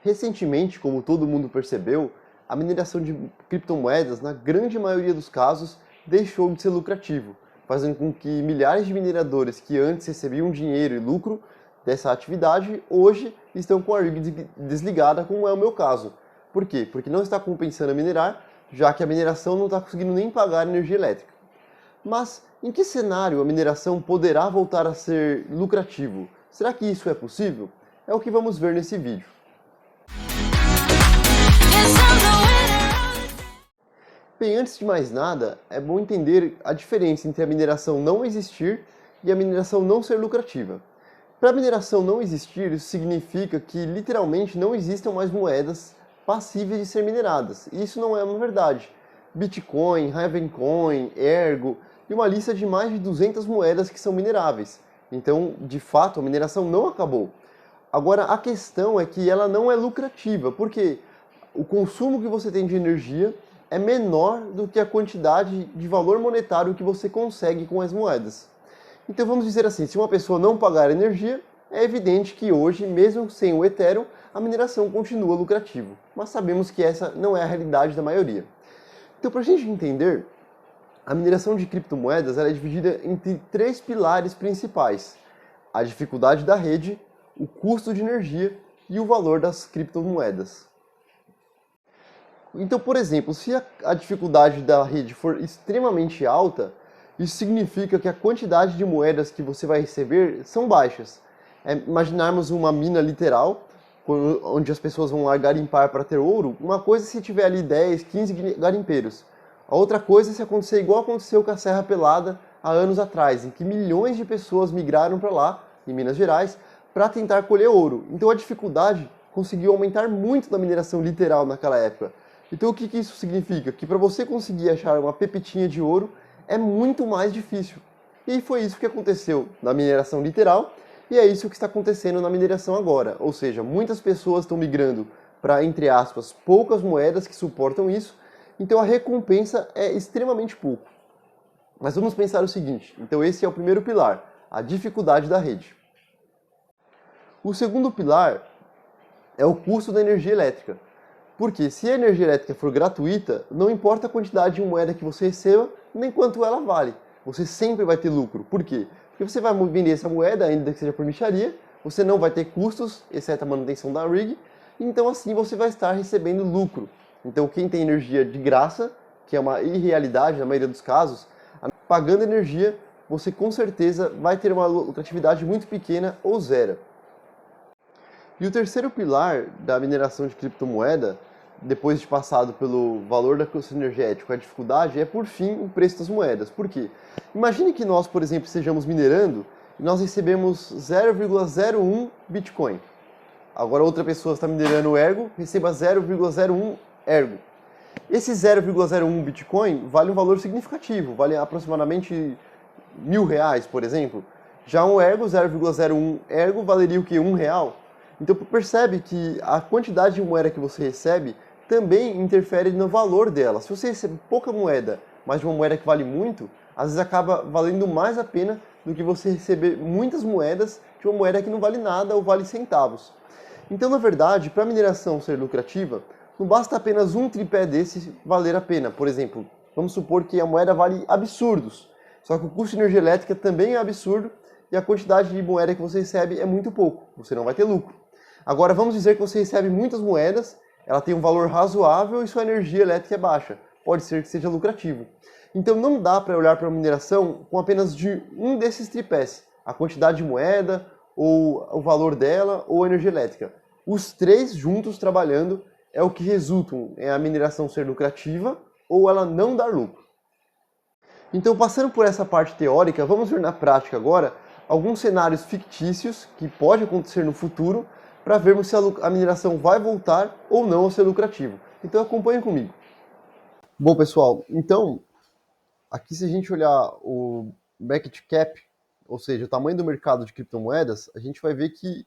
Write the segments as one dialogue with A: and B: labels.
A: Recentemente, como todo mundo percebeu, a mineração de criptomoedas, na grande maioria dos casos, deixou de ser lucrativo, fazendo com que milhares de mineradores que antes recebiam dinheiro e lucro dessa atividade, hoje estão com a rig desligada, como é o meu caso. Por quê? Porque não está compensando a minerar, já que a mineração não está conseguindo nem pagar energia elétrica. Mas em que cenário a mineração poderá voltar a ser lucrativo? Será que isso é possível? É o que vamos ver nesse vídeo. Bem, antes de mais nada, é bom entender a diferença entre a mineração não existir e a mineração não ser lucrativa. Para a mineração não existir, isso significa que literalmente não existam mais moedas passíveis de ser mineradas. E isso não é uma verdade. Bitcoin, Ravencoin, Ergo e uma lista de mais de 200 moedas que são mineráveis. Então, de fato, a mineração não acabou. Agora, a questão é que ela não é lucrativa, porque o consumo que você tem de energia é menor do que a quantidade de valor monetário que você consegue com as moedas. Então vamos dizer assim, se uma pessoa não pagar energia, é evidente que hoje, mesmo sem o Ethereum, a mineração continua lucrativa. Mas sabemos que essa não é a realidade da maioria. Então, para a gente entender, a mineração de criptomoedas ela é dividida entre três pilares principais: a dificuldade da rede, o custo de energia e o valor das criptomoedas. Então, por exemplo, se a dificuldade da rede for extremamente alta, isso significa que a quantidade de moedas que você vai receber são baixas. Imaginarmos uma mina literal, onde as pessoas vão lá garimpar para ter ouro, uma coisa é se tiver ali 10, 15 garimpeiros. A outra coisa é se acontecer igual aconteceu com a Serra Pelada há anos atrás, em que milhões de pessoas migraram para lá, em Minas Gerais, para tentar colher ouro. Então a dificuldade conseguiu aumentar muito na mineração literal naquela época. Então o que isso significa? Que para você conseguir achar uma pepitinha de ouro é muito mais difícil. E foi isso que aconteceu na mineração literal, e é isso que está acontecendo na mineração agora. Ou seja, muitas pessoas estão migrando para, entre aspas, poucas moedas que suportam isso, então a recompensa é extremamente pouco. Mas vamos pensar o seguinte, então esse é o primeiro pilar, a dificuldade da rede. O segundo pilar é o custo da energia elétrica. Porque se a energia elétrica for gratuita, não importa a quantidade de moeda que você receba, nem quanto ela vale. Você sempre vai ter lucro. Por quê? Porque você vai vender essa moeda, ainda que seja por mixaria, você não vai ter custos, exceto a manutenção da rig, então assim você vai estar recebendo lucro. Então quem tem energia de graça, que é uma irrealidade na maioria dos casos, pagando energia, você com certeza vai ter uma lucratividade muito pequena ou zero. E o terceiro pilar da mineração de criptomoeda, depois de passado pelo valor da custo energético, a dificuldade, é por fim o preço das moedas. Por quê? Imagine que nós, por exemplo, estejamos minerando e nós recebemos 0,01 Bitcoin. Agora outra pessoa está minerando Ergo, receba 0,01 Ergo. Esse 0,01 Bitcoin vale um valor significativo, vale aproximadamente R$1.000, por exemplo. Já um Ergo, 0,01 Ergo, valeria o quê? R$1. Então percebe que a quantidade de moeda que você recebe também interfere no valor dela. Se você recebe pouca moeda, mas de uma moeda que vale muito, às vezes acaba valendo mais a pena do que você receber muitas moedas de uma moeda que não vale nada ou vale centavos. Então, na verdade, para a mineração ser lucrativa, não basta apenas um tripé desse valer a pena. Por exemplo, vamos supor que a moeda vale absurdos, só que o custo de energia elétrica também é absurdo e a quantidade de moeda que você recebe é muito pouco, você não vai ter lucro. Agora vamos dizer que você recebe muitas moedas, ela tem um valor razoável e sua energia elétrica é baixa. Pode ser que seja lucrativo. Então não dá para olhar para a mineração com apenas de um desses tripés, a quantidade de moeda, ou o valor dela, ou a energia elétrica. Os três juntos trabalhando é o que resultam em a mineração ser lucrativa ou ela não dar lucro. Então, passando por essa parte teórica, vamos ver na prática agora alguns cenários fictícios que podem acontecer no futuro para vermos se a mineração vai voltar ou não a ser lucrativo. Então acompanhe comigo. Bom, pessoal, então, aqui se a gente olhar o market cap, ou seja, o tamanho do mercado de criptomoedas, a gente vai ver que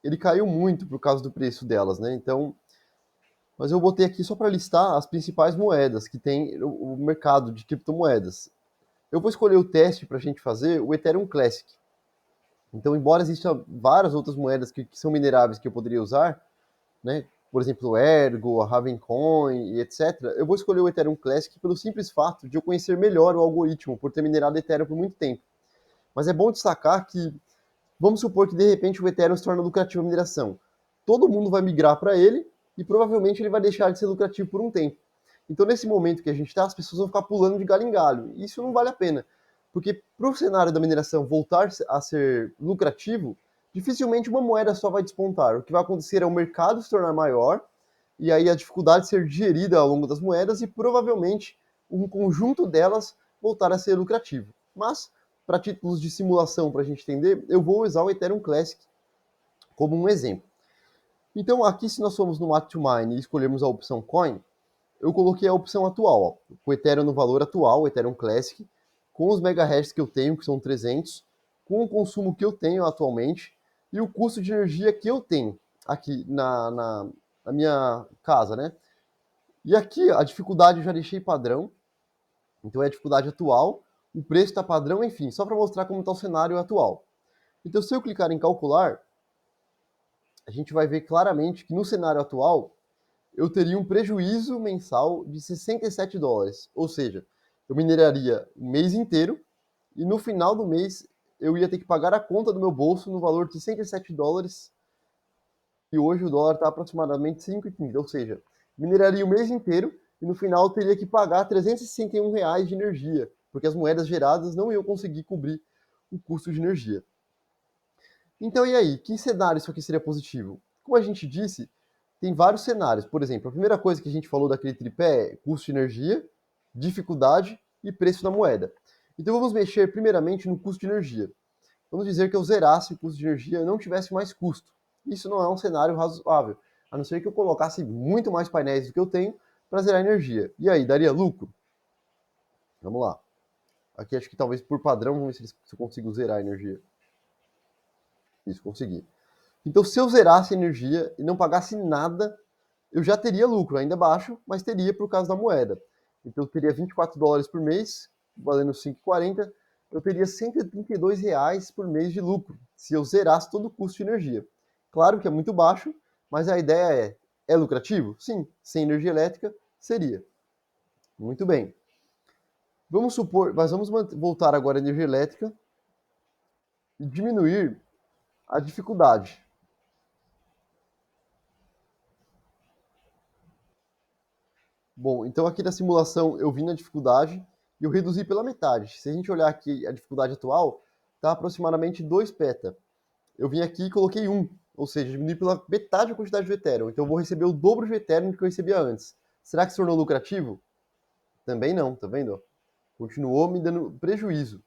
A: ele caiu muito por causa do preço delas, né? Então, mas eu botei aqui só para listar as principais moedas que tem o mercado de criptomoedas. Eu vou escolher o teste para a gente fazer o Ethereum Classic. Então, embora existam várias outras moedas que são mineráveis que eu poderia usar, né? Por exemplo, o Ergo, a Ravencoin e etc., eu vou escolher o Ethereum Classic pelo simples fato de eu conhecer melhor o algoritmo, por ter minerado Ethereum por muito tempo. Mas é bom destacar que, vamos supor que de repente o Ethereum se torna lucrativo a mineração. Todo mundo vai migrar para ele e provavelmente ele vai deixar de ser lucrativo por um tempo. Então, nesse momento que a gente está, as pessoas vão ficar pulando de galho em galho. E isso não vale a pena. Porque para o cenário da mineração voltar a ser lucrativo, dificilmente uma moeda só vai despontar. O que vai acontecer é o mercado se tornar maior e aí a dificuldade de ser digerida ao longo das moedas e provavelmente um conjunto delas voltar a ser lucrativo. Mas, para títulos de simulação, para a gente entender, eu vou usar o Ethereum Classic como um exemplo. Então, aqui, se nós formos no Map2Mine e escolhermos a opção Coin, eu coloquei a opção atual, ó, o Ethereum no valor atual, o Ethereum Classic, com os megahashes que eu tenho, que são 300, com o consumo que eu tenho atualmente e o custo de energia que eu tenho aqui na minha casa, né? E aqui a dificuldade eu já deixei padrão, então é a dificuldade atual, o preço está padrão, enfim, só para mostrar como está o cenário atual. Então, se eu clicar em calcular, a gente vai ver claramente que no cenário atual eu teria um prejuízo mensal de 67 dólares. Ou seja, eu mineraria o mês inteiro e no final do mês eu ia ter que pagar a conta do meu bolso no valor de 67 dólares e hoje o dólar está aproximadamente 5,30. Ou seja, mineraria o mês inteiro e no final teria que pagar R$ 361 de energia, porque as moedas geradas não iam conseguir cobrir o custo de energia. Então, e aí? Que cenário isso aqui seria positivo? Como a gente disse, tem vários cenários. Por exemplo, a primeira coisa que a gente falou daquele tripé é custo de energia, dificuldade e preço da moeda. Então vamos mexer primeiramente no custo de energia. Vamos dizer que eu zerasse o custo de energia e não tivesse mais custo. Isso não é um cenário razoável, a não ser que eu colocasse muito mais painéis do que eu tenho para zerar energia. E aí, daria lucro? Vamos lá. Aqui acho que talvez por padrão, vamos ver se eu consigo zerar a energia. Isso, consegui. Então, se eu zerasse a energia e não pagasse nada, eu já teria lucro, ainda baixo, mas teria por causa da moeda. Então, eu teria 24 dólares por mês, valendo 5,40, eu teria 132 reais por mês de lucro, se eu zerasse todo o custo de energia. Claro que é muito baixo, mas a ideia é lucrativo? Sim, sem energia elétrica, seria. Muito bem. Vamos supor, mas vamos voltar agora à energia elétrica e diminuir a dificuldade. Bom, então aqui na simulação eu vim na dificuldade e eu reduzi pela metade. Se a gente olhar aqui a dificuldade atual, está aproximadamente 2 peta. Eu vim aqui e coloquei 1, ou seja, diminui pela metade a quantidade de Ethereum. Então eu vou receber o dobro de Ethereum do que eu recebia antes. Será que se tornou lucrativo? Também não, tá vendo? Continuou me dando prejuízo.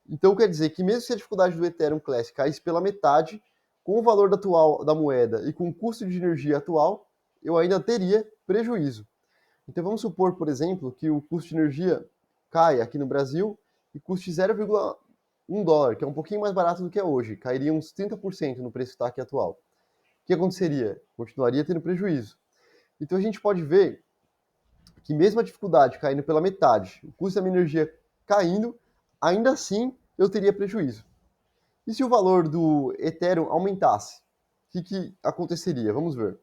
A: Então quer dizer que mesmo se a dificuldade do Ethereum Classic caísse pela metade, com o valor atual da moeda e com o custo de energia atual, eu ainda teria prejuízo. Então vamos supor, por exemplo, que o custo de energia cai aqui no Brasil e custe 0,1 dólar, que é um pouquinho mais barato do que é hoje, cairia uns 30% no preço que está aqui atual. O que aconteceria? Continuaria tendo prejuízo. Então a gente pode ver que mesmo a dificuldade caindo pela metade, o custo da minha energia caindo, ainda assim eu teria prejuízo. E se o valor do Ethereum aumentasse? O que aconteceria? Vamos ver.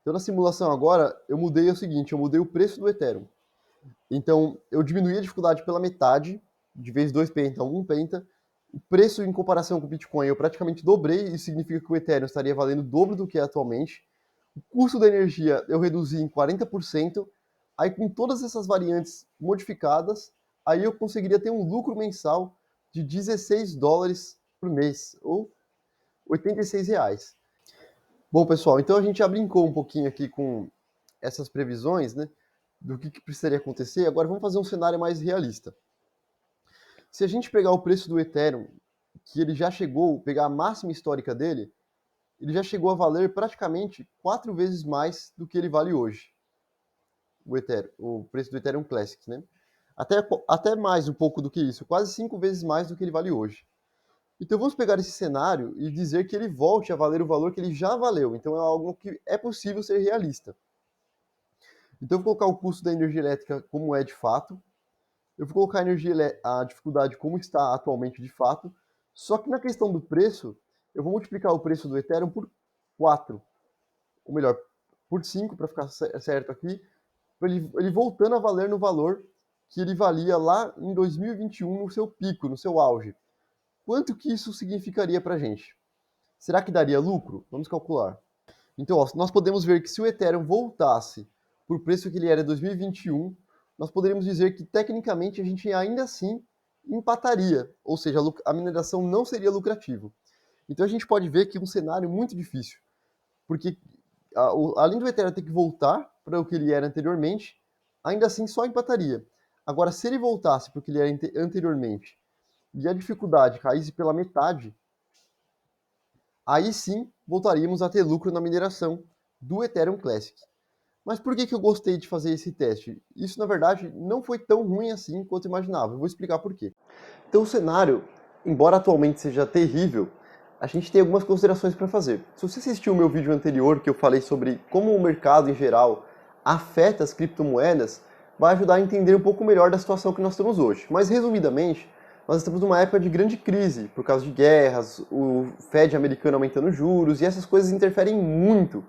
A: Então na simulação agora, eu mudei o seguinte, eu mudei o preço do Ethereum. Então, eu diminuí a dificuldade pela metade, de vez 2 penta a 1 penta. O preço em comparação com o Bitcoin eu praticamente dobrei, isso significa que o Ethereum estaria valendo o dobro do que é atualmente. O custo da energia eu reduzi em 40%. Aí, com todas essas variantes modificadas, aí eu conseguiria ter um lucro mensal de 16 dólares por mês, ou 86 reais. Bom, pessoal, então a gente já brincou um pouquinho aqui com essas previsões, né? Do que precisaria acontecer. Agora vamos fazer um cenário mais realista. Se a gente pegar o preço do Ethereum, que ele já chegou, pegar a máxima histórica dele, ele já chegou a valer praticamente 4 vezes mais do que ele vale hoje. O Ethereum, o preço do Ethereum Classic, né? Até mais um pouco do que isso, quase 5 vezes mais do que ele vale hoje. Então vamos pegar esse cenário e dizer que ele volte a valer o valor que ele já valeu. Então é algo que é possível ser realista. Então eu vou colocar o custo da energia elétrica como é de fato. Eu vou colocar a dificuldade como está atualmente de fato. Só que na questão do preço, eu vou multiplicar o preço do Ethereum por 4, ou melhor, por 5, para ficar certo aqui, para ele voltando a valer no valor que ele valia lá em 2021, no seu pico, no seu auge. Quanto que isso significaria para a gente? Será que daria lucro? Vamos calcular. Então, ó, nós podemos ver que se o Ethereum voltasse para o preço que ele era em 2021, nós poderíamos dizer que, tecnicamente, a gente ainda assim empataria, ou seja, a mineração não seria lucrativa. Então, a gente pode ver que é um cenário muito difícil, porque além do Ethereum ter que voltar para o que ele era anteriormente, ainda assim só empataria. Agora, se ele voltasse para o que ele era anteriormente e a dificuldade caísse pela metade, aí sim voltaríamos a ter lucro na mineração do Ethereum Classic. Mas por que eu gostei de fazer esse teste? Isso, na verdade, não foi tão ruim assim quanto imaginava. Eu vou explicar por quê. Então, o cenário, embora atualmente seja terrível, a gente tem algumas considerações para fazer. Se você assistiu o meu vídeo anterior, que eu falei sobre como o mercado em geral afeta as criptomoedas, vai ajudar a entender um pouco melhor da situação que nós estamos hoje. Mas, resumidamente, nós estamos numa época de grande crise, por causa de guerras, o Fed americano aumentando juros, e essas coisas interferem muito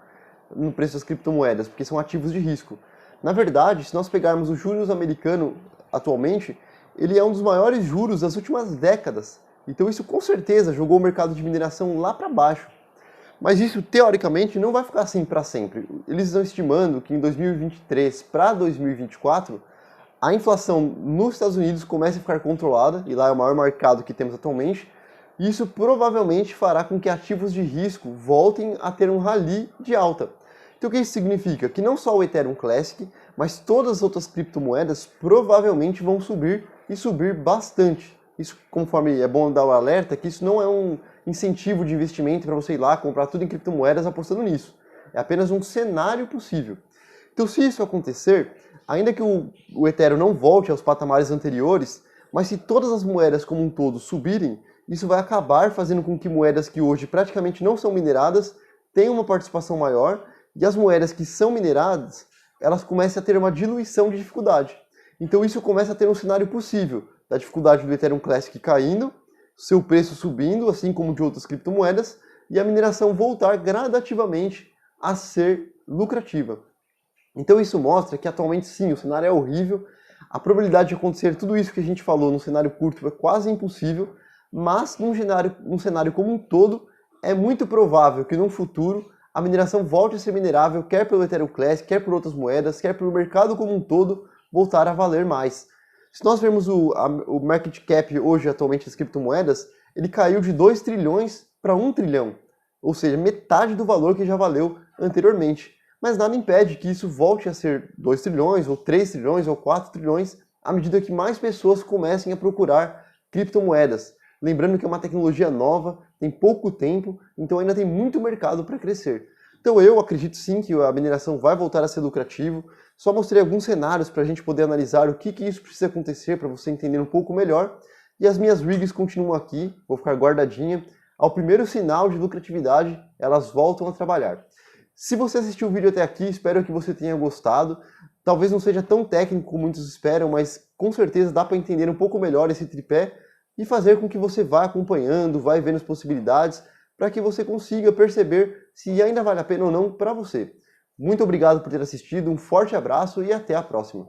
A: no preço das criptomoedas, porque são ativos de risco. Na verdade, se nós pegarmos o juros americano atualmente, ele é um dos maiores juros das últimas décadas. Então isso com certeza jogou o mercado de mineração lá para baixo. Mas isso, teoricamente, não vai ficar assim para sempre. Eles estão estimando que em 2023 para 2024, a inflação nos Estados Unidos comece a ficar controlada, e lá é o maior mercado que temos atualmente. Isso provavelmente fará com que ativos de risco voltem a ter um rally de alta. Então o que isso significa? Que não só o Ethereum Classic, mas todas as outras criptomoedas provavelmente vão subir e subir bastante. Isso, conforme é bom dar o alerta, que isso não é um incentivo de investimento para você ir lá comprar tudo em criptomoedas apostando nisso. É apenas um cenário possível. Então, se isso acontecer, ainda que o Ethereum não volte aos patamares anteriores, mas se todas as moedas como um todo subirem, isso vai acabar fazendo com que moedas que hoje praticamente não são mineradas tenham uma participação maior, e as moedas que são mineradas, elas comecem a ter uma diluição de dificuldade. Então isso começa a ter um cenário possível, da dificuldade do Ethereum Classic caindo, seu preço subindo, assim como de outras criptomoedas, e a mineração voltar gradativamente a ser lucrativa. Então isso mostra que atualmente sim, o cenário é horrível, a probabilidade de acontecer tudo isso que a gente falou no cenário curto é quase impossível, mas num cenário como um todo, é muito provável que no futuro a mineração volte a ser minerável, quer pelo Ethereum Classic, quer por outras moedas, quer pelo mercado como um todo, voltar a valer mais. Se nós vermos o market cap hoje, atualmente, das criptomoedas, ele caiu de 2 trilhões para 1 trilhão, ou seja, metade do valor que já valeu anteriormente. Mas nada impede que isso volte a ser 2 trilhões, ou 3 trilhões, ou 4 trilhões, à medida que mais pessoas comecem a procurar criptomoedas. Lembrando que é uma tecnologia nova, tem pouco tempo, então ainda tem muito mercado para crescer. Então eu acredito sim que a mineração vai voltar a ser lucrativo. Só mostrei alguns cenários para a gente poder analisar o que isso precisa acontecer para você entender um pouco melhor. E as minhas rigs continuam aqui, vou ficar guardadinha. Ao primeiro sinal de lucratividade, elas voltam a trabalhar. Se você assistiu o vídeo até aqui, espero que você tenha gostado. Talvez não seja tão técnico como muitos esperam, mas com certeza dá para entender um pouco melhor esse tripé e fazer com que você vá acompanhando, vá vendo as possibilidades, para que você consiga perceber se ainda vale a pena ou não para você. Muito obrigado por ter assistido, um forte abraço e até a próxima.